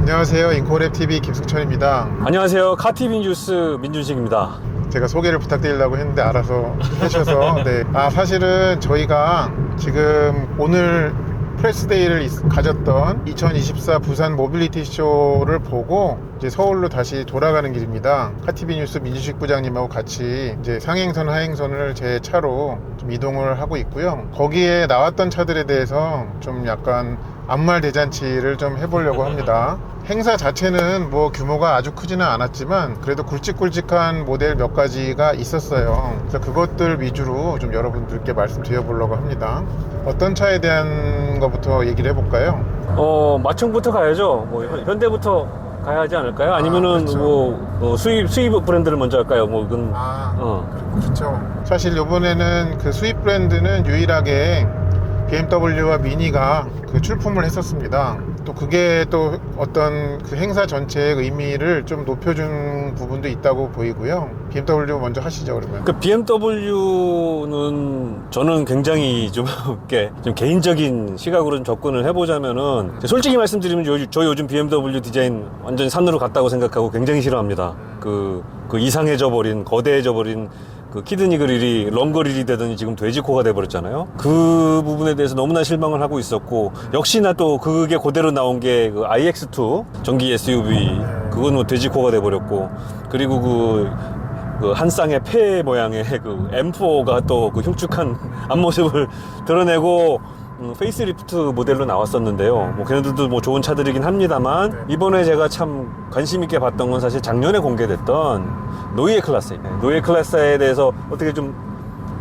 안녕하세요. 인코랩TV 김승천입니다. 안녕하세요. 카티비 뉴스 민준식입니다. 제가 소개를 부탁드리려고 했는데 알아서 해주셔서 네. 사실은 저희가 지금 오늘 프레스데이를 가졌던 2024 부산 모빌리티 쇼를 보고 이제 서울로 다시 돌아가는 길입니다. 카티비 뉴스 민준식 부장님하고 같이 이제 상행선 하행선을 제 차로 좀 이동을 하고 있고요. 거기에 나왔던 차들에 대해서 좀 약간 암말 대잔치를 좀 해보려고 합니다. 행사 자체는 뭐 규모가 아주 크지는 않았지만 그래도 굵직굵직한 모델 몇 가지가 있었어요. 그래서 그것들 위주로 좀 여러분들께 말씀드려보려고 합니다. 어떤 차에 대한 것부터 얘기를 해볼까요? 마청부터 가야죠. 뭐 현대부터 가야 하지 않을까요? 아니면은 그렇죠. 수입 브랜드를 먼저 할까요? 뭐 이건 그렇죠. 사실 이번에는 그 수입 브랜드는 유일하게 BMW와 미니가 그 출품을 했었습니다. 또 그게 또 어떤 그 행사 전체의 의미를 좀 높여준 부분도 있다고 보이고요. BMW 먼저 하시죠, 그러면. 그 BMW는 저는 굉장히 좀 개인적인 시각으로 좀 접근을 해보자면은 솔직히 말씀드리면 저 요즘 BMW 디자인 완전히 산으로 갔다고 생각하고 굉장히 싫어합니다. 그 이상해져 버린, 거대해져 버린 그 키드니 그릴이 럼 그릴이 되더니 지금 돼지코가 돼버렸잖아요. 그 부분에 대해서 너무나 실망을 하고 있었고, 역시나 또 그게 그대로 나온 게 그 iX2 전기 SUV, 그건 뭐 돼지코가 돼버렸고, 그리고 그 한 쌍의 폐 모양의 그 M4가 또 그 흉측한 앞모습을 드러내고 페이스리프트 모델로 나왔었는데요. 뭐 걔네들도 뭐 좋은 차들이긴 합니다만, 이번에 제가 참 관심 있게 봤던 건 사실 작년에 공개됐던 노이에 클라스. 노이에 클라스에 대해서 어떻게 좀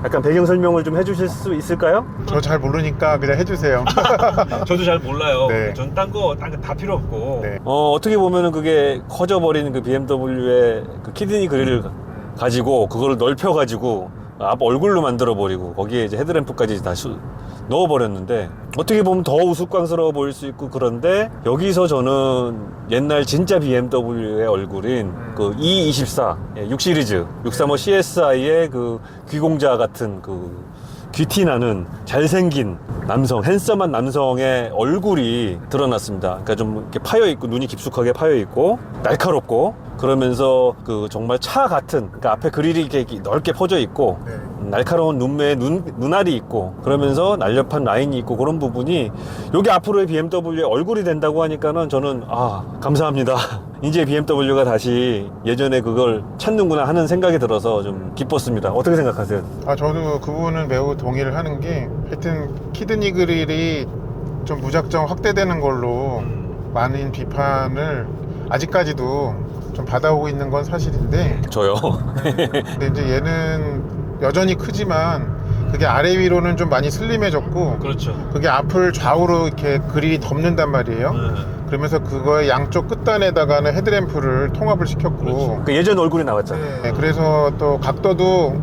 약간 배경 설명을 좀 해주실 수 있을까요? 저 잘 모르니까 그냥 해주세요. 저도 잘 몰라요. 네. 전 딴 거 다 필요 없고. 네. 어떻게 보면은 그게 커져버린 그 BMW의 그 키드니 그릴을 가지고 그거를 넓혀가지고 앞 얼굴로 만들어버리고 거기에 이제 헤드램프까지 다 넣어버렸는데, 어떻게 보면 더 우스꽝스러워 보일 수 있고, 그런데 여기서 저는 옛날 진짜 BMW의 얼굴인 그 E24 6 시리즈 635 CSI의 그 귀공자 같은 그 귀티나는 잘생긴 남성, 핸섬한 남성의 얼굴이 드러났습니다. 그러니까 좀 이렇게 파여있고, 눈이 깊숙하게 파여있고 날카롭고, 그러면서 그 정말 차 같은, 그러니까 앞에 그릴이 이렇게 넓게 퍼져 있고, 날카로운 눈매에 눈알이 있고, 그러면서 날렵한 라인이 있고, 그런 부분이 여기 앞으로의 BMW의 얼굴이 된다고 하니까는 저는 감사합니다. 이제 BMW가 다시 예전에 그걸 찾는구나 하는 생각이 들어서 좀 기뻤습니다. 어떻게 생각하세요? 저도 그 부분은 매우 동의를 하는 게, 하여튼 키드니 그릴이 좀 무작정 확대되는 걸로 많은 비판을 아직까지도 좀 받아오고 있는 건 사실인데, 저요. 근데 이제 얘는 여전히 크지만 그게 아래 위로는 좀 많이 슬림해졌고, 그렇죠. 그게 앞을 좌우로 이렇게 그릴이 덮는단 말이에요. 그러면서 그거의 양쪽 끝단에다가는 헤드램프를 통합을 시켰고, 그 예전 얼굴이 나왔잖아요. 네, 그래서 또 각도도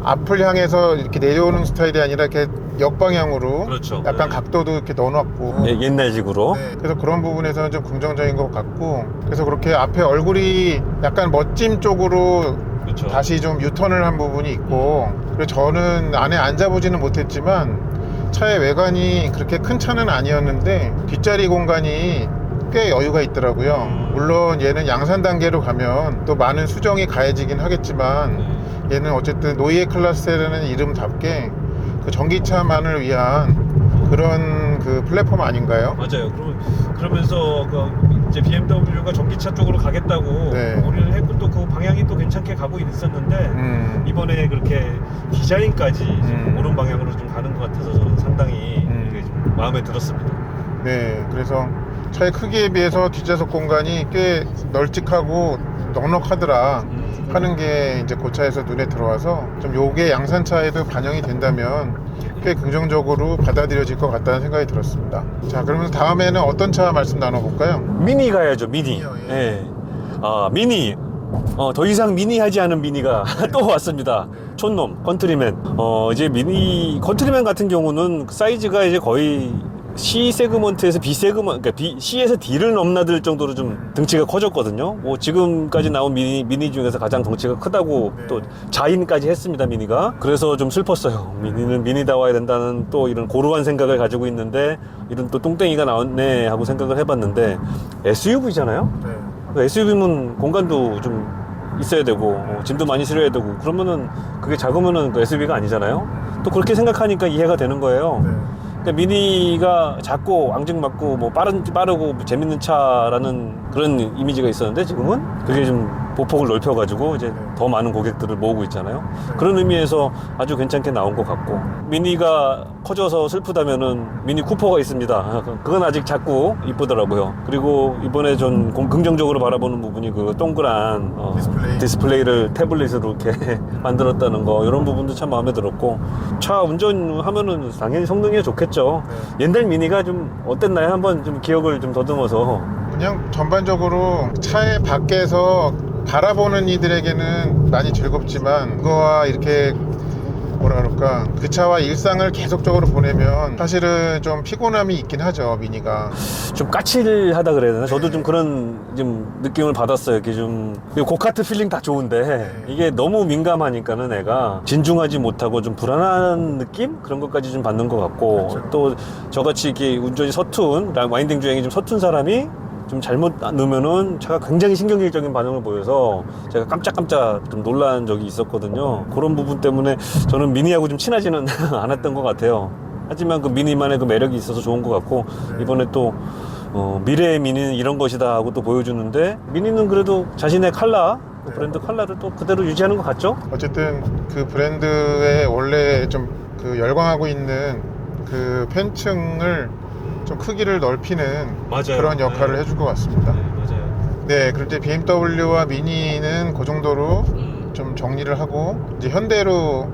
앞을 향해서 이렇게 내려오는 스타일이 아니라 이렇게 역방향으로, 그렇죠. 약간 각도도 이렇게 넣어놨고, 옛날식으로. 네, 그래서 그런 부분에서는 좀 긍정적인 것 같고, 그래서 그렇게 앞에 얼굴이 약간 멋짐 쪽으로 그렇죠. 다시 좀 유턴을 한 부분이 있고, 그리고 저는 안에 앉아보지는 못했지만 차의 외관이 그렇게 큰 차는 아니었는데 뒷자리 공간이 꽤 여유가 있더라고요. 물론 얘는 양산 단계로 가면 또 많은 수정이 가해지긴 하겠지만, 얘는 어쨌든 노이에 클라스라는 이름답게 그 전기차만을 위한 그런 그 플랫폼 아닌가요? 맞아요. 그러면서 이제 BMW가 전기차 쪽으로 가겠다고 우리는 했고, 또 그 방향이 또 괜찮게 가고 있었는데, 이번에 그렇게 디자인까지 좀 옳은 방향으로 좀 가는 것 같아서 저는 상당히 이게 좀 마음에 들었습니다. 네, 그래서 차의 크기에 비해서 뒷좌석 공간이 꽤 널찍하고 넉넉하더라 하는 게 이제 그 차에서 눈에 들어와서, 좀 요게 양산차에도 반영이 된다면 꽤 긍정적으로 받아들여질 것 같다는 생각이 들었습니다. 자, 그러면 다음에는 어떤 차 말씀 나눠볼까요? 미니 가야죠, 미니. 미니요, 예. 예. 미니. 더 이상 미니 하지 않은 미니가 또 왔습니다. 촌놈, 컨트리맨. 이제 컨트리맨 같은 경우는 사이즈가 이제 거의 C 세그먼트에서 B 세그먼트, 그러니까 C에서 D를 넘나들 정도로 좀 등치가 커졌거든요. 뭐 지금까지 나온 미니 중에서 가장 덩치가 크다고 또 자인까지 했습니다, 미니가. 그래서 좀 슬펐어요. 미니는 미니다워야 된다는 또 이런 고루한 생각을 가지고 있는데 이런 또 똥땡이가 나왔네 하고 생각을 해봤는데 SUV잖아요. SUV면 공간도 좀 있어야 되고 짐도 많이 실어야 되고 그러면은 그게 작으면은 SUV가 아니잖아요. 또 그렇게 생각하니까 이해가 되는 거예요. 그러니까 미니가 작고 앙증맞고 뭐 빠르고 재밌는 차라는 그런 이미지가 있었는데 지금은 그게 좀 보폭을 넓혀가지고 이제 더 많은 고객들을 모으고 있잖아요. 그런 의미에서 아주 괜찮게 나온 것 같고, 미니가 커져서 슬프다면은 미니 쿠퍼가 있습니다. 그건 아직 작고 이쁘더라고요. 그리고 이번에 전 긍정적으로 바라보는 부분이 그 동그란 디스플레이를 태블릿으로 이렇게 만들었다는 거, 이런 부분도 참 마음에 들었고, 차 운전하면은 당연히 성능이 좋겠죠. 옛날 미니가 좀 어땠나요? 한번 좀 기억을 좀 더듬어서. 그냥 전반적으로 차의 밖에서 바라보는 이들에게는 많이 즐겁지만, 그거와 이렇게 뭐라 그럴까, 그 차와 일상을 계속적으로 보내면 사실은 좀 피곤함이 있긴 하죠, 미니가. 좀 까칠하다 그래야 되나? 저도 좀 그런 좀 느낌을 받았어요. 이렇게 좀 고카트 필링 다 좋은데 이게 너무 민감하니까는 애가 진중하지 못하고 좀 불안한 느낌? 그런 것까지 좀 받는 것 같고, 그렇죠. 또 저같이 이렇게 운전이 서툰, 와인딩 주행이 좀 서툰 사람이 좀 잘못 넣으면은 차가 굉장히 신경질적인 반응을 보여서 제가 깜짝깜짝 좀 놀란 적이 있었거든요. 그런 부분 때문에 저는 미니하고 좀 친하지는 않았던 것 같아요. 하지만 그 미니만의 그 매력이 있어서 좋은 것 같고, 이번에 또 미래의 미니는 이런 것이다 하고 또 보여주는데, 미니는 그래도 자신의 컬러, 브랜드 컬러를 또 그대로 유지하는 것 같죠? 어쨌든 그 브랜드의 원래 좀 그 열광하고 있는 그 팬층을 좀 크기를 넓히는 맞아요. 그런 역할을 해줄 것 같습니다. 맞아요. 네, 그런데 BMW와 미니는 그 정도로 좀 정리를 하고 이제 현대로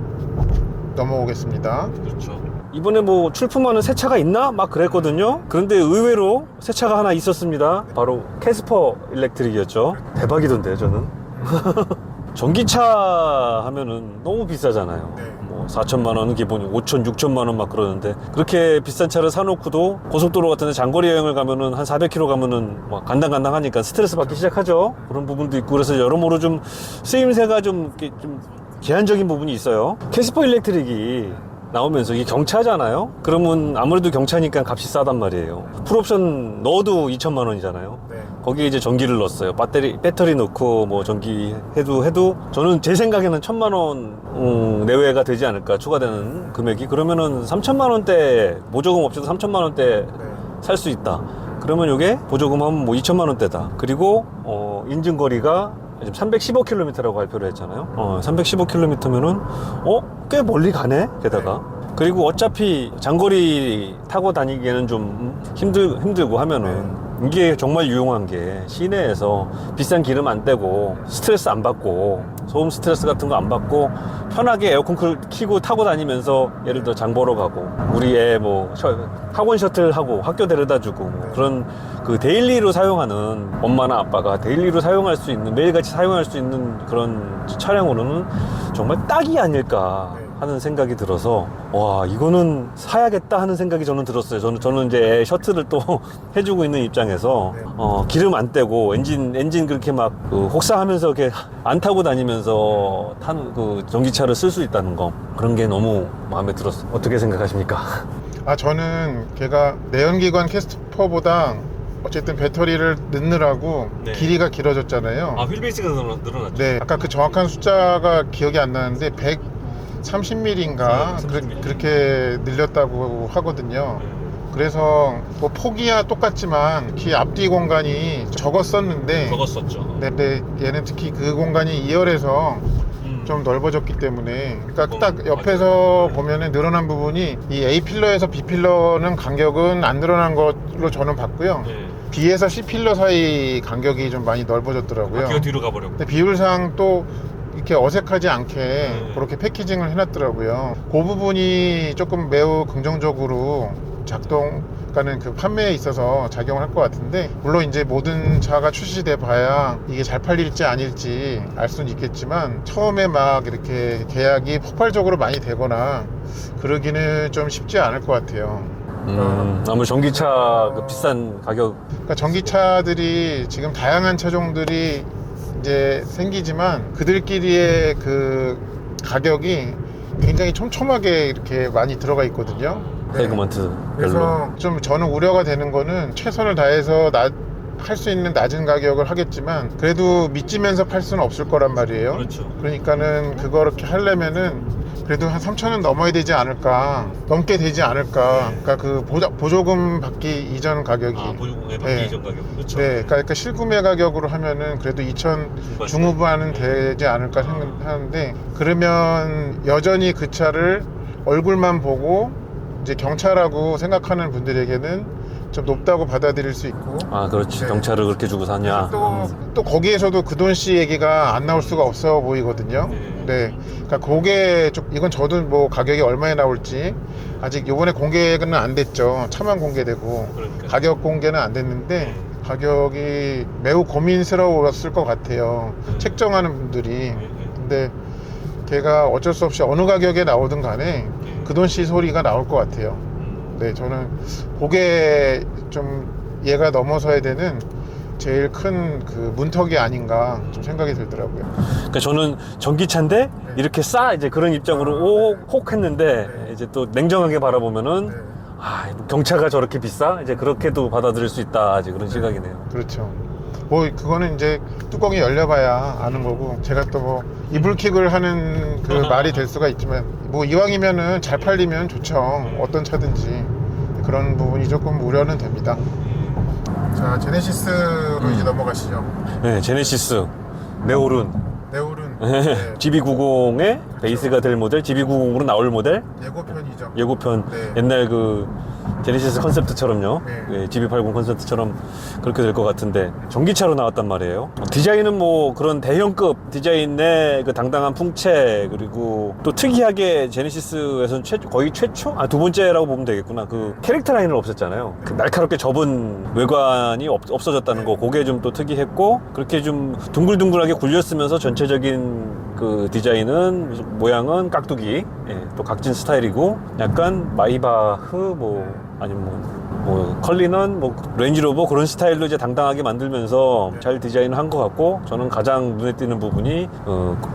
넘어오겠습니다. 그렇죠. 이번에 뭐 출품하는 새 차가 있나? 막 그랬거든요. 그런데 의외로 새 차가 하나 있었습니다. 바로 캐스퍼 일렉트릭이었죠. 대박이던데 저는. 전기차 하면은 너무 비싸잖아요. 뭐 4천만 원은 기본이 5천, 6천만 원 막 그러는데, 그렇게 비싼 차를 사놓고도 고속도로 같은 데 장거리 여행을 가면은 한 400km 가면은 막 간당간당하니까 스트레스 받기 시작하죠. 그런 부분도 있고, 그래서 여러모로 좀 쓰임새가 좀 이렇게 좀 제한적인 부분이 있어요. 캐스퍼 일렉트릭이 나오면서 이게 경차잖아요. 그러면 아무래도 경차니까 값이 싸단 말이에요. 풀옵션 넣어도 2천만 원이잖아요. 거기에 이제 전기를 넣었어요. 배터리 넣고 뭐 전기 해도 저는 제 생각에는 1,000만 원 내외가 되지 않을까, 추가되는 금액이. 그러면은 3천만 원대, 보조금 없이도 3천만 원대 살 수 있다. 그러면 이게 보조금 하면 뭐 2천만 원대다. 그리고 인증거리가 지금 315km라고 발표를 했잖아요. 315km면은 꽤 멀리 가네, 게다가. 그리고 어차피 장거리 타고 다니기에는 좀 힘들고 하면은, 이게 정말 유용한 게 시내에서 비싼 기름 안 떼고 스트레스 안 받고, 소음 스트레스 같은 거 안 받고 편하게 에어컨 켜고 타고 다니면서, 예를 들어 장 보러 가고, 우리 애 뭐 학원 셔틀 하고 학교 데려다 주고, 뭐 그런 그 데일리로 사용하는, 엄마나 아빠가 데일리로 사용할 수 있는, 매일같이 사용할 수 있는 그런 차량으로는 정말 딱이 아닐까 하는 생각이 들어서, 와, 이거는 사야겠다 하는 생각이 저는 들었어요. 저는 이제 셔틀을 또 해주고 있는 입장에서, 기름 안 떼고 엔진 그렇게 막 혹사하면서 이렇게 안 타고 다니면서 그 전기차를 쓸 수 있다는 거, 그런 게 너무 마음에 들었어요. 어떻게 생각하십니까? 저는 걔가 내연기관 캐스퍼보다 어쨌든 배터리를 넣느라고 길이가 길어졌잖아요. 휠베이스가 늘어났죠. 네, 아까 그 정확한 숫자가 기억이 안 나는데 130mm인가 30mm. 그렇게 늘렸다고 하거든요. 그래서 뭐 폭이야 똑같지만 키 앞뒤 공간이 적었었는데, 적었었죠. 네, 근데 얘는 특히 그 공간이 2열에서 좀 넓어졌기 때문에, 그러니까 딱 옆에서 보면은 늘어난 부분이, 이 A 필러에서 B 필러는 간격은 안 늘어난 걸로 저는 봤고요. B에서 C 필러 사이 간격이 좀 많이 넓어졌더라고요. 바퀴가 뒤로 가버렸고. 근데 비율상 또 이렇게 어색하지 않게 그렇게 패키징을 해놨더라고요. 그 부분이 조금 매우 긍정적으로 작동가는 그 판매에 있어서 작용을 할 것 같은데, 물론 이제 모든 차가 출시돼 봐야 이게 잘 팔릴지 아닐지 알 수는 있겠지만, 처음에 막 이렇게 계약이 폭발적으로 많이 되거나 그러기는 좀 쉽지 않을 것 같아요. 아무래도 전기차 그 비싼 가격. 그러니까 전기차들이 지금 다양한 차종들이 이제 생기지만 그들끼리의 그 가격이 굉장히 촘촘하게 이렇게 많이 들어가 있거든요. 세그먼트 별로. 그래서 좀 저는 우려가 되는 거는 최선을 다해서 할 수 있는 낮은 가격을 하겠지만 그래도 믿지면서 팔 수는 없을 거란 말이에요. 그렇죠. 그러니까는 그렇게 하려면은 그래도 한 3,000원 넘어야 되지 않을까, 넘게 되지 않을까. 그러니까 그 보조금 받기 이전 가격이. 보조금 받기 네. 이전 가격. 그렇죠. 네, 그러니까 실구매 가격으로 하면은 그래도 2,000 중후반은 되지 않을까 생각하는데, 그러면 여전히 그 차를 얼굴만 보고 이제 경차라고 생각하는 분들에게는 좀 높다고 받아들일 수 있고. 그렇지. 네. 경차를 그렇게 주고 사냐. 또 거기에서도 그 돈 씨 얘기가 안 나올 수가 없어 보이거든요. 네, 그러니까 그게 좀, 이건 저도 뭐 가격이 얼마에 나올지 아직 요번에 공개는 안 됐죠. 차만 공개되고 가격 공개는 안 됐는데 가격이 매우 고민스러웠을 것 같아요. 책정하는 분들이. 근데 걔가 어쩔 수 없이 어느 가격에 나오든 간에 그 돈 씨 소리가 나올 것 같아요. 네, 저는 그게 좀 얘가 넘어서야 되는 제일 큰 그 문턱이 아닌가 좀 생각이 들더라고요. 그러니까 저는 전기차인데 이렇게 싸 이제 그런 입장으로 혹 했는데 이제 또 냉정하게 바라보면은 경차가 저렇게 비싸? 이제 그렇게도 받아들일 수 있다. 이제 그런 시각이네요. 그렇죠. 뭐 그거는 이제 뚜껑이 열려봐야 아는 거고, 제가 또 뭐 이불킥을 하는 그 말이 될 수가 있지만 뭐 이왕이면은 잘 팔리면 좋죠. 어떤 차든지. 그런 부분이 조금 우려는 됩니다. 자, 제네시스로 이제 넘어가시죠. 네, 제네시스 네오룬. 네오룬. GB90의 베이스가 될 모델, GB90으로 나올 모델, 예고편이죠. 예고편. 네. 옛날 그 제네시스 컨셉트처럼요. 네. GB80 컨셉트처럼 그렇게 될 것 같은데 전기차로 나왔단 말이에요. 디자인은 뭐 그런 대형급 디자인의 그 당당한 풍채, 그리고 또 특이하게 제네시스에서는 거의 최초? 두 번째라고 보면 되겠구나. 그 캐릭터 라인을 없앴잖아요. 그 날카롭게 접은 외관이 없어졌다는 거, 그게 좀 또 특이했고, 그렇게 좀 둥글둥글하게 굴렸으면서 전체적인 그 디자인은, 모양은 깍두기, 또 각진 스타일이고, 약간 마이바흐 아니면 컬리넌, 렌지로버 그런 스타일로 이제 당당하게 만들면서 잘 디자인을 한 것 같고, 저는 가장 눈에 띄는 부분이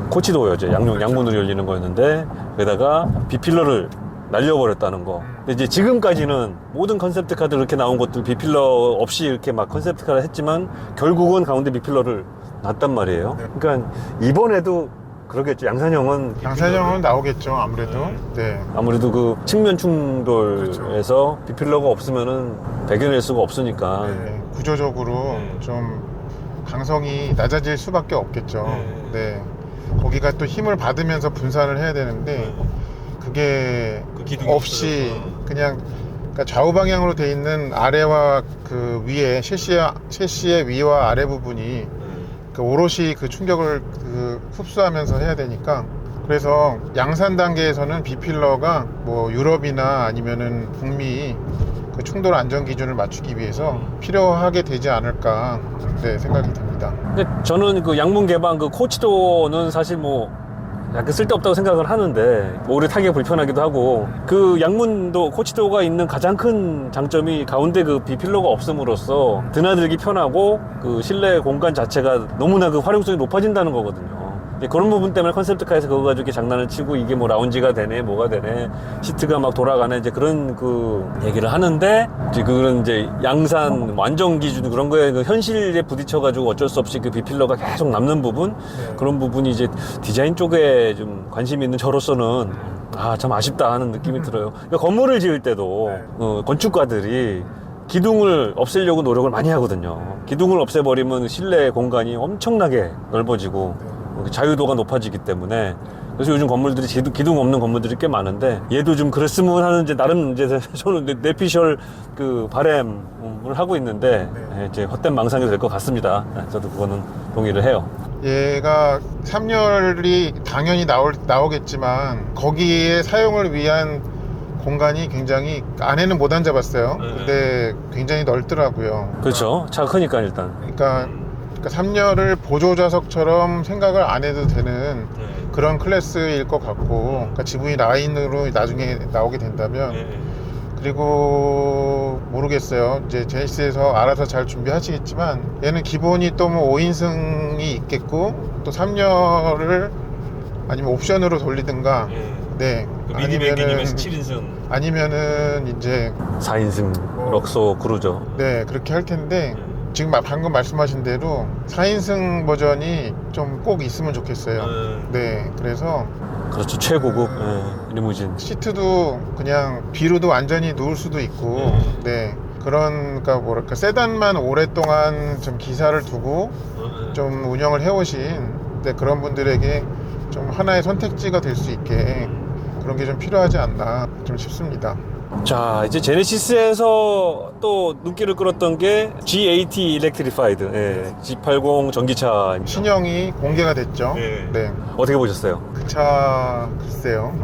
코치도였죠. 양문으로 열리는 거였는데, 게다가 비필러를 날려버렸다는 거. 근데 이제 지금까지는 모든 컨셉트 카드 이렇게 나온 것들 비필러 없이 이렇게 막 컨셉트 카드 했지만 결국은 가운데 비필러를 놨단 말이에요. 그러니까 이번에도 그러겠죠. 양산형은 나오겠죠, 아무래도. 네. 아무래도 그 측면 충돌에서 비필러가 없으면은 배겨낼 수가 없으니까. 네. 구조적으로 좀 강성이 낮아질 수밖에 없겠죠. 네. 거기가 또 힘을 받으면서 분산을 해야 되는데 그게 없이 그냥, 그러니까 좌우 방향으로 돼 있는 아래와 그 위에 셰시의 위와 아래 부분이 그 오롯이 그 충격을 흡수하면서 해야 되니까, 그래서 양산 단계에서는 비필러가 뭐 유럽이나 아니면은 북미 그 충돌 안전 기준을 맞추기 위해서 필요하게 되지 않을까, 네, 생각이 듭니다. 근데 저는 그 양문 개방 그 코치도는 사실 약간 쓸데없다고 생각을 하는데, 오래 타기가 불편하기도 하고, 그 양문도 코치도가 있는 가장 큰 장점이 가운데 그 비필러가 없음으로써 드나들기 편하고 그 실내 공간 자체가 너무나 그 활용성이 높아진다는 거거든요. 그런 부분 때문에 컨셉트카에서 그거 가지고 이렇게 장난을 치고, 이게 뭐 라운지가 되네, 뭐가 되네, 시트가 막 돌아가네, 이제 그런 그 얘기를 하는데, 이제 그런 이제 양산 완전 기준 그런 거에 그 현실에 부딪혀가지고 어쩔 수 없이 그 비필러가 계속 남는 부분, 그런 부분이 이제 디자인 쪽에 좀 관심이 있는 저로서는 참 아쉽다 하는 느낌이 들어요. 그러니까 건물을 지을 때도 건축가들이 기둥을 없애려고 노력을 많이 하거든요. 기둥을 없애버리면 실내 공간이 엄청나게 넓어지고 자유도가 높아지기 때문에. 그래서 요즘 건물들이 기둥 없는 건물들이 꽤 많은데, 얘도 좀 그랬으면 하는 이제 나름 이제 저는 내피셜 그 바람을 하고 있는데, 이제 헛된 망상이 될 것 같습니다. 저도 그거는 동의를 해요. 얘가 3열이 당연히 나오겠지만 거기에 사용을 위한 공간이 굉장히, 안에는 못 앉아봤어요. 근데 굉장히 넓더라고요. 그렇죠. 차가 크니까 일단. 그러니까 3열을 보조 좌석처럼 생각을 안 해도 되는 그런 클래스일 것 같고, 그러니까 GV 라인으로 나중에 나오게 된다면 그리고 모르겠어요. 이제 제네시스에서 알아서 잘 준비하시겠지만 얘는 기본이 또 뭐 5인승이 있겠고 또 3열을 아니면 옵션으로 돌리든가 네 미니밴기님에서 7인승 아니면은 이제 4인승 럭소 크루저. 네 그렇게 할 텐데 지금 방금 말씀하신 대로 4인승 버전이 좀 꼭 있으면 좋겠어요. 네 그래서 그렇죠. 최고급 리무진. 시트도 그냥 뒤로도 완전히 누울 수도 있고 네 그런 그러니까 뭐랄까 세단만 오랫동안 좀 기사를 두고 좀 운영을 해오신 네, 그런 분들에게 좀 하나의 선택지가 될 수 있게 그런 게 좀 필요하지 않나 좀 싶습니다. 자, 이제 제네시스에서 또 눈길을 끌었던 게 G80 일렉트리파이드, G80 전기차입니다. 신형이 공개가 됐죠. 네. 네. 어떻게 보셨어요? 그 차 글쎄요.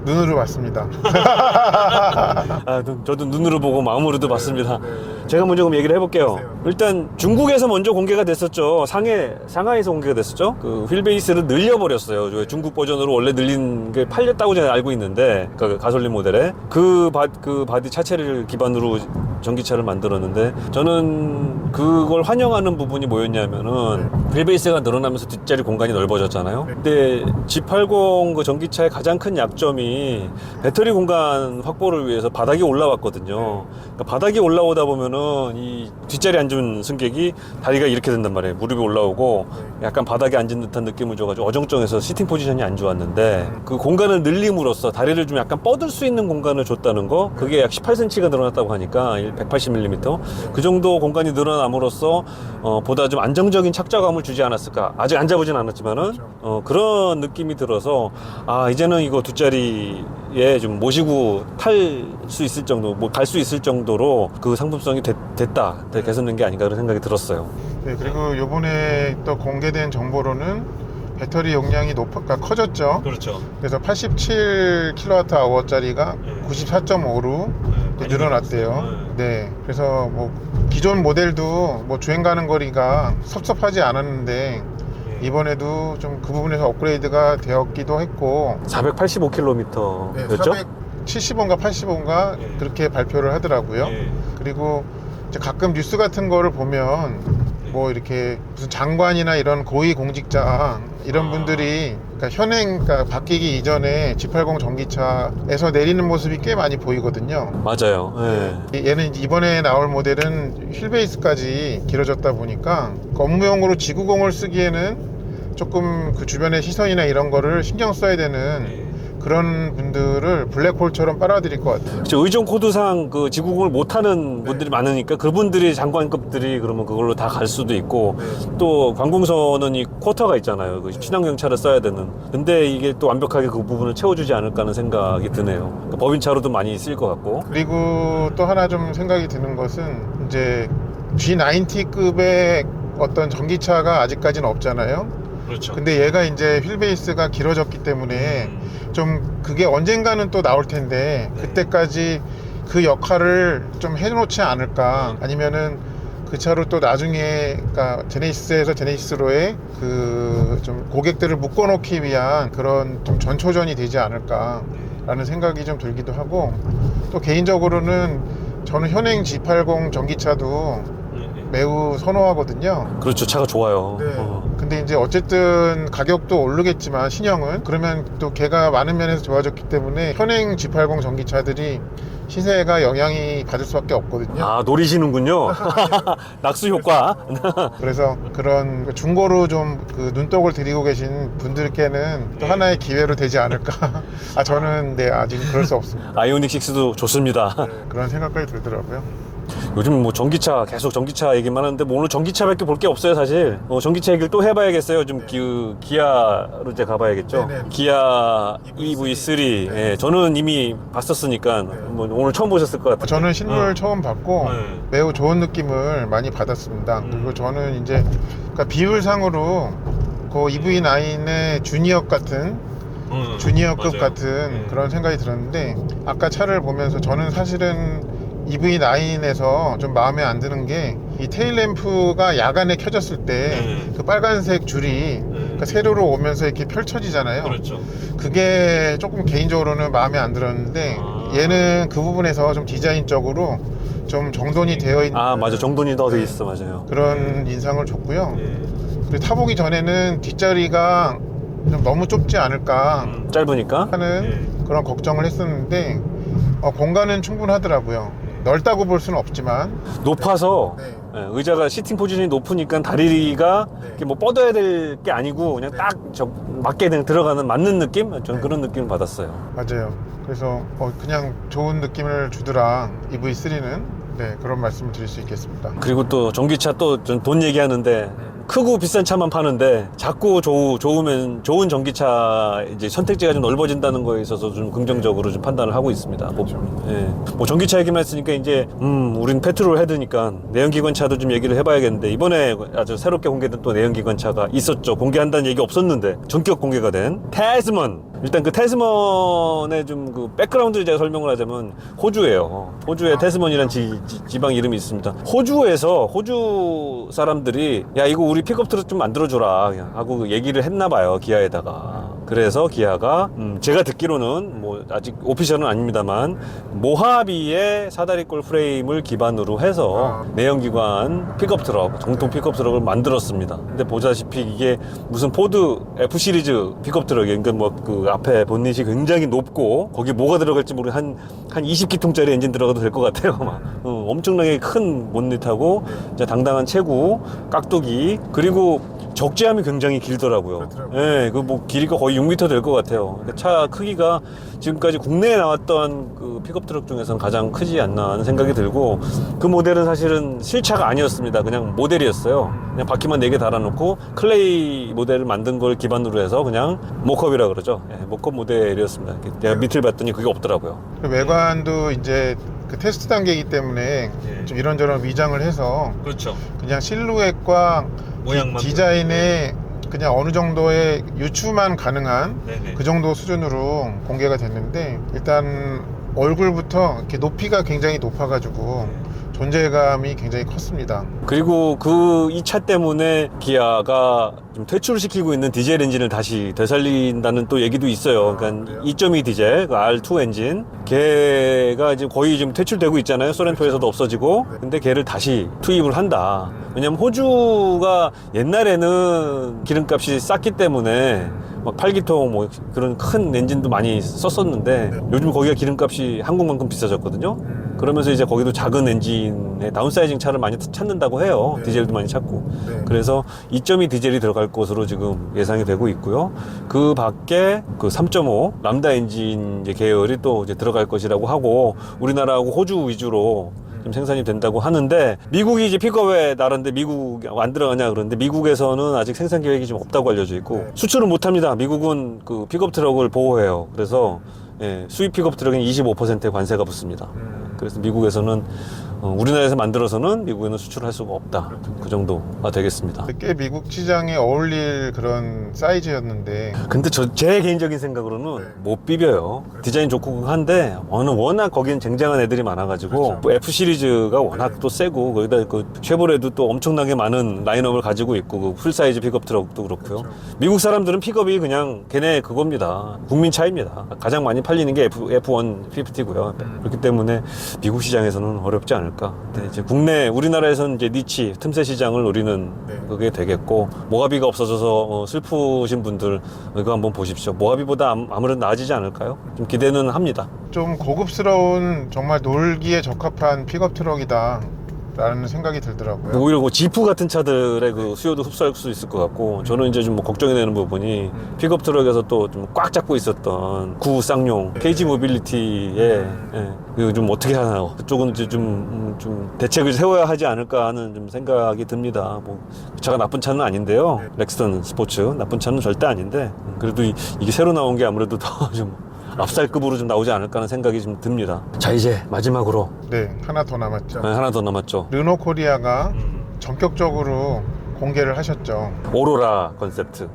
눈으로 봤습니다. 아, 저도 눈으로 보고 마음으로도 봤습니다. 제가 먼저 그럼 얘기를 해볼게요. 일단 중국에서 먼저 공개가 됐었죠. 상하이에서 공개가 됐었죠. 그 휠베이스를 늘려버렸어요. 중국 버전으로 원래 늘린 게 팔렸다고 제가 알고 있는데 그 가솔린 모델에 그 바디 차체를 기반으로 전기차를 만들었는데 저는 그걸 환영하는 부분이 뭐였냐면은 휠베이스가 늘어나면서 뒷자리 공간이 넓어졌잖아요. 근데 G80 그 전기차의 가장 큰 약점이 배터리 공간 확보를 위해서 바닥에 올라왔거든요. 그러니까 바닥에 올라오다 보면은 이 뒷자리 앉은 승객이 다리가 이렇게 된단 말이에요. 무릎이 올라오고 약간 바닥에 앉은 듯한 느낌을 줘가지고 어정쩡해서 시팅 포지션이 안 좋았는데 그 공간을 늘림으로써 다리를 좀 약간 뻗을 수 있는 공간을 줬다는 거, 그게 약 18cm가 늘어났다고 하니까 180mm 그 정도 공간이 늘어남으로써 보다 좀 안정적인 착자감을 주지 않았을까. 아직 앉아보진 않았지만은 그런 느낌이 들어서 아 이제는 이거 뒷자리에 좀 모시고 탈 수 있을 정도, 뭐 갈 수 있을 정도로 그 상품성이 됐다, 개선된 게 아닌가 그런 생각이 들었어요. 네 그리고 요번에 또 공개된 정보로는 배터리 용량이 그러니까 커졌죠. 그렇죠. 그래서 87kWh짜리가 94.5로 늘어났대요. 네. 그래서 뭐 기존 모델도 뭐 주행 가는 거리가 섭섭하지 않았는데 이번에도 좀 그 부분에서 업그레이드가 되었기도 했고 485km였죠? 475인가 85인가 그렇게 발표를 하더라고요. 그리고 이제 가끔 뉴스 같은 거를 보면 뭐 이렇게 무슨 장관이나 이런 고위 공직자 이런 분들이 그러니까 현행 그러니까 바뀌기 이전에 G80 전기차에서 내리는 모습이 꽤 많이 보이거든요. 맞아요. 얘는 이번에 나올 모델은 휠베이스까지 길어졌다 보니까 업무용으로 지구공을 쓰기에는 조금 그 주변의 시선이나 이런 거를 신경 써야 되는 그런 분들을 블랙홀처럼 빨아들일 것 같아요. 그렇죠. 의존 코드상 그 지구공을 못하는 분들이 많으니까 그분들이 장관급들이 그러면 그걸로 다 갈 수도 있고 또 관공서는 이 쿼터가 있잖아요. 그 친환경 차를 써야 되는. 근데 이게 또 완벽하게 그 부분을 채워주지 않을까 하는 생각이 드네요. 그러니까 법인차로도 많이 쓰일 것 같고. 그리고 또 하나 좀 생각이 드는 것은 이제 G90급의 어떤 전기차가 아직까지는 없잖아요. 그렇죠. 근데 얘가 이제 휠베이스가 길어졌기 때문에 좀 그게 언젠가는 또 나올 텐데 그때까지 그 역할을 좀 해놓지 않을까. 아니면은 그 차로 또 나중에 그러니까 제네시스에서 제네시스로의 그 좀 고객들을 묶어놓기 위한 그런 좀 전초전이 되지 않을까 라는 생각이 좀 들기도 하고, 또 개인적으로는 저는 현행 G80 전기차도 매우 선호하거든요. 그렇죠. 차가 좋아요. 근데 이제 어쨌든 가격도 오르겠지만 신형은 그러면 또 걔가 많은 면에서 좋아졌기 때문에 현행 G80 전기차들이 시세가 영향이 받을 수밖에 없거든요. 아, 노리시는군요. 낙수 효과. 그래서 그런 중고로 좀 그 눈독을 들이고 계신 분들께는 또 하나의 기회로 되지 않을까. 아 저는 네 아직 그럴 수 없습니다. 아이오닉 6도 좋습니다. 그런 생각까지 들더라고요. 요즘 뭐 전기차 계속 전기차 얘기만 하는데 뭐 오늘 전기차밖에 볼 게 없어요 사실. 전기차 얘기를 또 해봐야겠어요. 좀 기아로 이제 가봐야겠죠. 네네. 기아 EV3. 저는 이미 봤었으니까 뭐 오늘 처음 보셨을 것 같아요. 저는 실물 처음 봤고 매우 좋은 느낌을 많이 받았습니다. 그리고 저는 이제 그러니까 비율상으로 그 EV9의 주니어 같은 주니어급 맞아요. 같은 그런 생각이 들었는데, 아까 차를 보면서 저는 사실은 EV9에서 좀 마음에 안 드는 게 이 테일램프가 야간에 켜졌을 때 그 빨간색 줄이 그러니까 세로로 오면서 이렇게 펼쳐지잖아요. 그렇죠. 그게 조금 개인적으로는 마음에 안 들었는데 얘는 그 부분에서 좀 디자인적으로 좀 정돈이 되어 있는 맞아. 정돈이 더 돼 있어. 맞아요. 그런 인상을 줬고요. 예. 그리고 타보기 전에는 뒷자리가 좀 너무 좁지 않을까 짧으니까. 하는 그런 걱정을 했었는데 공간은 충분하더라고요. 넓다고 볼 수는 없지만 높아서 네. 예, 의자가 시팅 포지션이 높으니까 다리가 네. 이렇게 뭐 뻗어야 될 게 아니고 그냥 네. 딱 맞게 그냥 들어가는 맞는 느낌? 저는 네. 그런 느낌을 받았어요. 맞아요. 그래서 그냥 좋은 느낌을 주더라 EV3는 그런 말씀을 드릴 수 있겠습니다. 그리고 또 전기차 또 돈 얘기하는데 크고 비싼 차만 파는데 작고 좋으면 좋은 전기차 이제 선택지가 좀 넓어진다는 거에 있어서 좀 긍정적으로 좀 판단을 하고 있습니다. 뭐 전기차 얘기만 했으니까 이제 우린 페트롤 헤드니까 내연기관차도 좀 얘기를 해봐야겠는데 이번에 아주 새롭게 공개된 또 내연기관차가 있었죠. 공개한다는 얘기 없었는데 전격 공개가 된 테스먼. 일단 그 테스먼의 좀 그 백그라운드를 제가 설명을 하자면 호주예요. 호주에 테스먼이라는 지방 이름이 있습니다. 호주 사람들이 야 이거 우리 픽업 트럭 좀 만들어줘라 하고 얘기를 했나 봐요. 기아에다가. 그래서 기아가 제가 듣기로는 뭐 아직 오피셜은 아닙니다만 모하비의 사다리꼴 프레임을 기반으로 해서 내연기관 픽업 트럭, 정통 픽업 트럭을 만들었습니다. 근데 보다시피 이게 무슨 포드 F 시리즈 픽업 트럭이에요. 그러니까 뭐 그 앞에 본닛이 굉장히 높고 거기 뭐가 들어갈지 모르 한 20기통짜리 엔진 들어가도 될 것 같아요. 막 엄청나게 큰 본닛하고 이제 당당한 체구, 깍두기 그리고 적재함이 굉장히 길더라고요. 예, 그 뭐 길이가 거의 6m 될 것 같아요. 그러니까 차 크기가 지금까지 국내에 나왔던 그 픽업 트럭 중에서는 가장 크지 않나 하는 생각이 들고 그 모델은 사실은 실차가 아니었습니다. 그냥 모델이었어요. 그냥 바퀴만 4개 달아놓고 클레이 모델을 만든 걸 기반으로 해서 그냥 모컵이라 그러죠. 예, 모컵 모델이었습니다. 내가 밑을 봤더니 그게 없더라고요. 외관도 이제 그 테스트 단계이기 때문에 좀 이런저런 위장을 해서 그렇죠. 그냥 실루엣과 디자인에 그냥 어느 정도의 유추만 가능한 그 정도 수준으로 공개가 됐는데 일단 얼굴부터 이렇게 높이가 굉장히 높아가지고 존재감이 굉장히 컸습니다. 그리고 이 차 때문에 기아가 좀 퇴출시키고 있는 디젤 엔진을 다시 되살린다는 또 얘기도 있어요. 그러니까 2.2 디젤, 그 R2 엔진, 걔가 이제 거의 지금 퇴출되고 있잖아요. 소렌토에서도 없어지고. 근데 걔를 다시 투입을 한다. 왜냐면 호주가 옛날에는 기름값이 쌌기 때문에 막 8기통 뭐 그런 큰 엔진도 많이 썼었는데 요즘 거기가 기름값이 한국만큼 비싸졌거든요. 그러면서 이제 거기도 작은 엔진의 다운사이징 차를 많이 찾는다고 해요. 디젤도 많이 찾고. 그래서 2.2 디젤이 들어갈 것으로 지금 예상이 되고 있고요. 그 밖에 그 3.5 람다 엔진 이제 계열이 또 이제 들어갈 것이라고 하고 우리나라하고 호주 위주로 좀 생산이 된다고 하는데 미국이 이제 픽업에 나라인데 미국 안 들어가냐 그러는데 미국에서는 아직 생산 계획이 좀 없다고 알려져 있고 수출은 못합니다. 미국은 그 픽업 트럭을 보호해요. 그래서 수입 픽업 트럭엔 25%의 관세가 붙습니다. 그래서 미국에서는 우리나라에서 만들어서는 미국에는 수출할 수가 없다. 그 정도가 되겠습니다. 꽤 미국 시장에 어울릴 그런 사이즈였는데 근데 제 개인적인 생각으로는 못 비벼요. 디자인 좋고 한데 워낙 거기는 쟁쟁한 애들이 많아가지고 뭐 F 시리즈가 워낙 또 세고 거기다 그 쉐보레도 또 엄청나게 많은 라인업을 가지고 있고 그 풀사이즈 픽업 트럭도 그렇고요. 미국 사람들은 픽업이 그냥 걔네 그겁니다. 국민 차입니다. 가장 많이 팔리는 게 F-150고요. 그렇기 때문에 미국 시장에서는 어렵지 않을까. 근데 이제 우리나라에서는 이제 니치 틈새 시장을 노리는 그게 되겠고 모하비가 없어져서 슬프신 분들 이거 한번 보십시오. 모하비보다 아무래도 나아지지 않을까요? 좀 기대는 합니다. 좀 고급스러운 정말 놀기에 적합한 픽업 트럭이다 라는 생각이 들더라고요. 오히려 그 지프 같은 차들의 그 수요도 흡수할 수 있을 것 같고 저는 이제 좀 뭐 걱정이 되는 부분이 픽업 트럭에서 또 좀 꽉 잡고 있었던 구 쌍용 KG 모빌리티에 좀 어떻게 하나 그쪽은 이제 좀 대책을 세워야 하지 않을까 하는 좀 생각이 듭니다. 뭐 차가 나쁜 차는 아닌데요. 렉스턴 스포츠 나쁜 차는 절대 아닌데 그래도 이게 새로 나온 게 아무래도 더 좀 앞살급으로 좀 나오지 않을까 하는 생각이 좀 듭니다. 자 이제 마지막으로 하나 더 남았죠. 하나 더 남았죠. 르노 코리아가 전격적으로 공개를 하셨죠. 오로라 컨셉트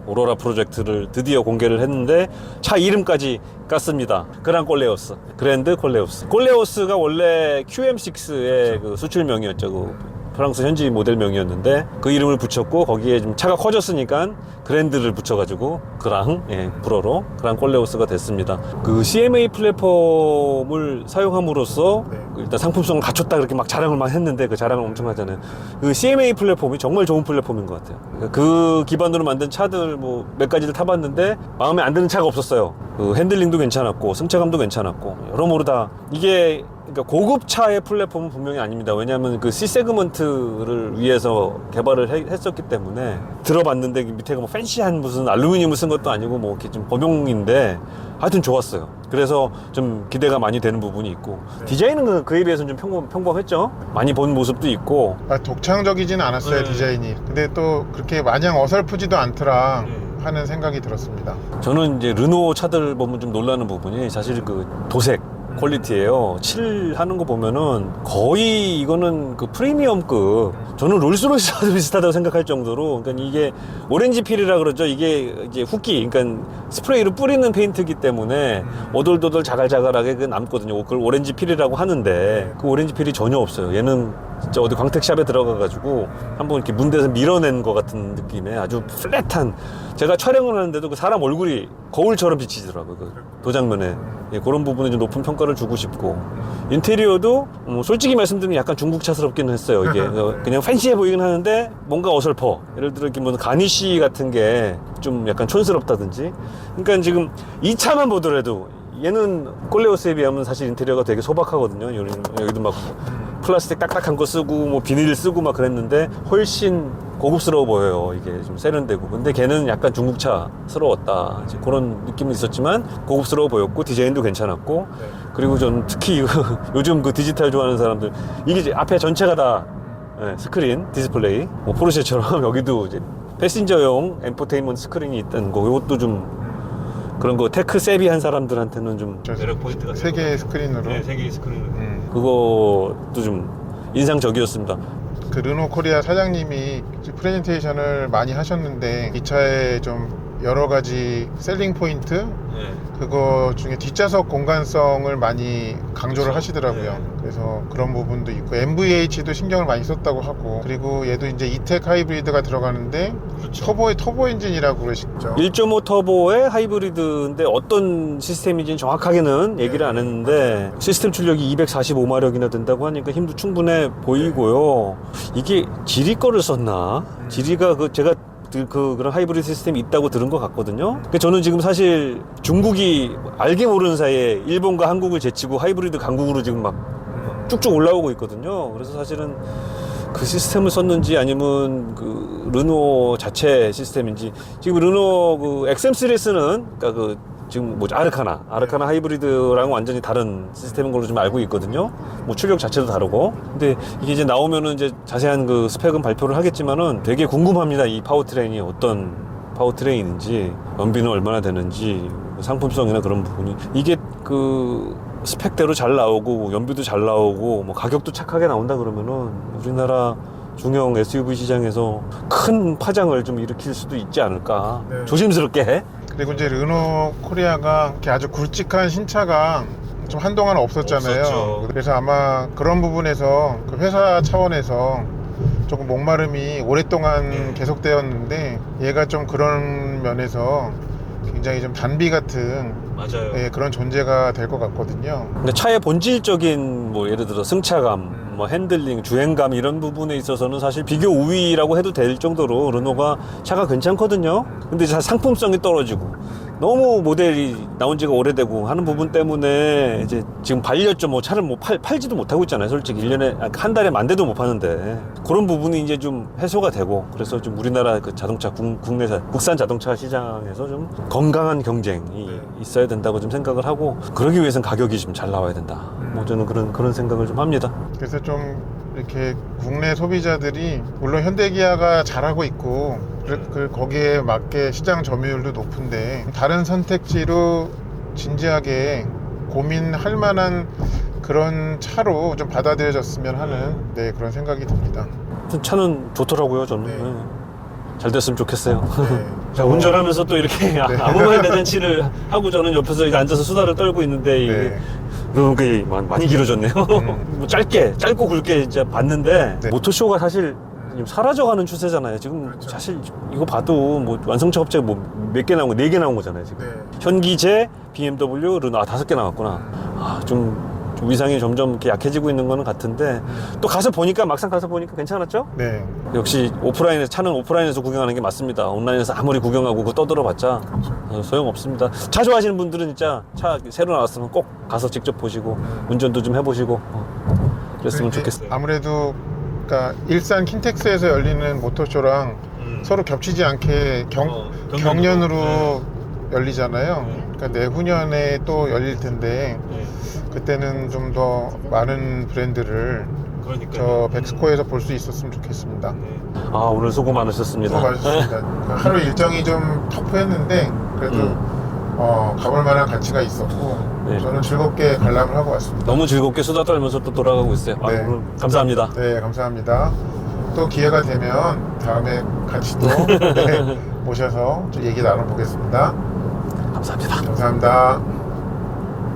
오로라 프로젝트를 드디어 공개를 했는데 차 이름까지 깠습니다. 그랜드 콜레오스. 콜레오스가 원래 QM6의 그 수출명이었죠. 그 프랑스 현지 모델명이었는데 그 이름을 붙였고 거기에 좀 차가 커졌으니까 그랜드를 붙여가지고 그랑, 예, 불어로 그랑 콜레오스가 됐습니다. 그 CMA 플랫폼을 사용함으로써 네. 일단 상품성을 갖췄다 그렇게 막 자랑을 막 했는데 그 자랑을 엄청 하잖아요. 그 CMA 플랫폼이 정말 좋은 플랫폼인 것 같아요. 그 기반으로 만든 차들 뭐 몇 가지를 타봤는데 마음에 안 드는 차가 없었어요. 그 핸들링도 괜찮았고 승차감도 괜찮았고 여러모로 다 이게 그러니까 고급차의 플랫폼은 분명히 아닙니다. 왜냐하면 그 C 세그먼트를 위해서 개발을 했었기 때문에 들어봤는데 밑에가 뭐 팬시한 무슨 알루미늄을 쓴 것도 아니고 뭐 이렇게 좀 범용인데 하여튼 좋았어요. 그래서 좀 기대가 많이 되는 부분이 있고 디자인은 그에 비해서는 좀 평범했죠. 많이 본 모습도 있고 독창적이진 않았어요. 네. 디자인이. 근데 또 그렇게 마냥 어설프지도 않더라 하는 생각이 들었습니다. 저는 이제 르노 차들 보면 좀 놀라는 부분이 사실 그 도색 퀄리티예요. 칠하는 거 보면은 거의 이거는 그 프리미엄급. 저는 롤스로이스와도 비슷하다고 생각할 정도로, 그러니까 이게 오렌지 필이라 그러죠. 이게 이제 후기, 그러니까 스프레이로 뿌리는 페인트이기 때문에 오돌도돌 자갈자갈하게 그 남거든요. 그걸 오렌지 필이라고 하는데 그 오렌지 필이 전혀 없어요. 얘는 진짜 어디 광택샵에 들어가가지고 한번 이렇게 문대에서 밀어낸 것 같은 느낌의 아주 플랫한. 제가 촬영을 하는데도 그 사람 얼굴이 거울처럼 비치더라고요. 그 도장면에. 예, 그런 부분에 좀 높은 평가를 주고 싶고 인테리어도 솔직히 말씀드리면 약간 중국차스럽기는 했어요. 이게 그냥 팬시해 보이긴 하는데 뭔가 어설퍼. 예를 들어 이렇게 무슨 가니쉬 같은 게 좀 약간 촌스럽다든지. 그러니까 지금 이 차만 보더라도 얘는 콜레오스에 비하면 사실 인테리어가 되게 소박하거든요. 여기도 막 플라스틱 딱딱한 거 쓰고 뭐 비닐 쓰고 막 그랬는데 훨씬 고급스러워 보여요. 이게 좀 세련되고. 근데 걔는 약간 중국차스러웠다. 이제 그런 느낌은 있었지만 고급스러워 보였고 디자인도 괜찮았고. 그리고 전 특히 요즘 그 디지털 좋아하는 사람들 이게 이제 앞에 전체가 다 스크린 디스플레이. 뭐 포르쉐처럼 여기도 이제 패신저용 엔터테인먼트 스크린이 있다는 거. 이것도 좀 그런 거 테크 세비한 사람들한테는 좀 매력 포인트가 세 개의 스크린으로. 네, 3개의 스크린으로. 그것도 좀 인상적이었습니다. 그 르노 코리아 사장님이 프레젠테이션을 많이 하셨는데 이 차에 좀 여러 가지 셀링 포인트 그거 중에 뒷좌석 공간성을 많이 강조를 하시더라고요. 그래서 그런 부분도 있고 MVH도 신경을 많이 썼다고 하고 그리고 얘도 이제 이텍 하이브리드가 들어가는데 터보 엔진이라고 그러시죠. 1.5 터보의 하이브리드인데 어떤 시스템인지는 정확하게는 얘기를 안 했는데 시스템 출력이 245마력이나 된다고 하니까 힘도 충분해 보이고요. 이게 지리 거를 썼나? 지리가 제가 그런 하이브리드 시스템이 있다고 들은 것 같거든요. 그러니까 저는 지금 사실 중국이 알게 모르는 사이에 일본과 한국을 제치고 하이브리드 강국으로 지금 막 쭉쭉 올라오고 있거든요. 그래서 사실은 그 시스템을 썼는지 아니면 그 르노 자체 시스템인지 지금 르노 그 XM3S는 그러니까 그 지금 뭐 아르카나 하이브리드랑 완전히 다른 시스템인 걸로 좀 알고 있거든요. 뭐 출력 자체도 다르고. 근데 이게 이제 나오면은 이제 자세한 그 스펙은 발표를 하겠지만은 되게 궁금합니다. 이 파워트레인이 어떤 파워트레인인지, 연비는 얼마나 되는지, 상품성이나 그런 부분이 이게 그 스펙대로 잘 나오고 연비도 잘 나오고 뭐 가격도 착하게 나온다 그러면은 우리나라 중형 SUV 시장에서 큰 파장을 좀 일으킬 수도 있지 않을까. 조심스럽게. 그리고 이제 르노 코리아가 이렇게 아주 굵직한 신차가 좀 한동안 없었잖아요. 없었죠. 그래서 아마 그런 부분에서 그 회사 차원에서 조금 목마름이 오랫동안 계속되었는데 얘가 좀 그런 면에서 굉장히 좀 단비 같은 맞아요. 그런 존재가 될 것 같거든요. 근데 차의 본질적인 뭐 예를 들어 승차감, 뭐 핸들링, 주행감 이런 부분에 있어서는 사실 비교 우위라고 해도 될 정도로 르노가 차가 괜찮거든요. 근데 이제 상품성이 떨어지고 너무 모델이 나온 지가 오래되고 하는 부분 때문에 이제 지금 발렸죠. 뭐 차를 뭐 팔지도 못하고 있잖아요. 솔직히 1년에 한 달에 10,000대도 못 파는데 그런 부분이 이제 좀 해소가 되고 그래서 좀 우리나라 그 자동차 국산 자동차 시장에서 좀 건강한 경쟁이 있어야 된다고 좀 생각을 하고 그러기 위해서는 가격이 좀 잘 나와야 된다. 뭐 저는 그런 생각을 좀 합니다. 그래서 좀 이렇게 국내 소비자들이 물론 현대기아가 잘하고 있고 거기에 맞게 시장 점유율도 높은데 다른 선택지로 진지하게 고민할 만한 그런 차로 좀 받아들여졌으면 하는 그런 생각이 듭니다. 차는 좋더라고요, 저는. 잘 됐으면 좋겠어요. 네. 자, 운전하면서 또 이렇게 아무 말 대잔치를 하고 저는 옆에서 이제 앉아서 수다를 떨고 있는데 이게 네. 그게 많이 길어졌네요. 뭐 짧고 굵게 이제 봤는데 네. 모토쇼가 사실 지금 사라져가는 추세잖아요. 지금 그렇죠. 사실 이거 봐도 뭐 완성차 업체가 뭐 몇 개 나온 거, 4개 나온 거잖아요. 지금 네. 현기제, BMW, 르노 5개 나왔구나. 좀 위상이 점점 이렇게 약해지고 있는 거는 같은데 또 가서 보니까 막상 가서 보니까 괜찮았죠? 네. 역시 오프라인에서 차는 오프라인에서 구경하는 게 맞습니다. 온라인에서 아무리 구경하고 그거 떠들어봤자 소용없습니다. 차 좋아하시는 분들은 진짜 차 새로 나왔으면 꼭 가서 직접 보시고 운전도 좀 해보시고 그랬으면 이제 좋겠어요. 아무래도 그러니까 일산 킨텍스에서 열리는 모터쇼랑 서로 겹치지 않게 경년으로 열리잖아요. 그러니까 내후년에 또 열릴 텐데 그때는 좀 더 많은 브랜드를 저 백스코에서 볼 수 있었으면 좋겠습니다. 아, 오늘 수고 많으셨습니다. 수고 많으셨습니다. 하루 일정이 좀 터프했는데 그래도 가볼 만한 가치가 있었고 네. 저는 즐겁게 관람을 하고 왔습니다. 너무 즐겁게 수다 떨면서 또 돌아가고 있어요. 아, 네. 오늘 감사합니다. 네, 감사합니다. 또 기회가 되면 다음에 같이 또 네, 모셔서 좀 얘기 나눠보겠습니다. 감사합니다. 감사합니다.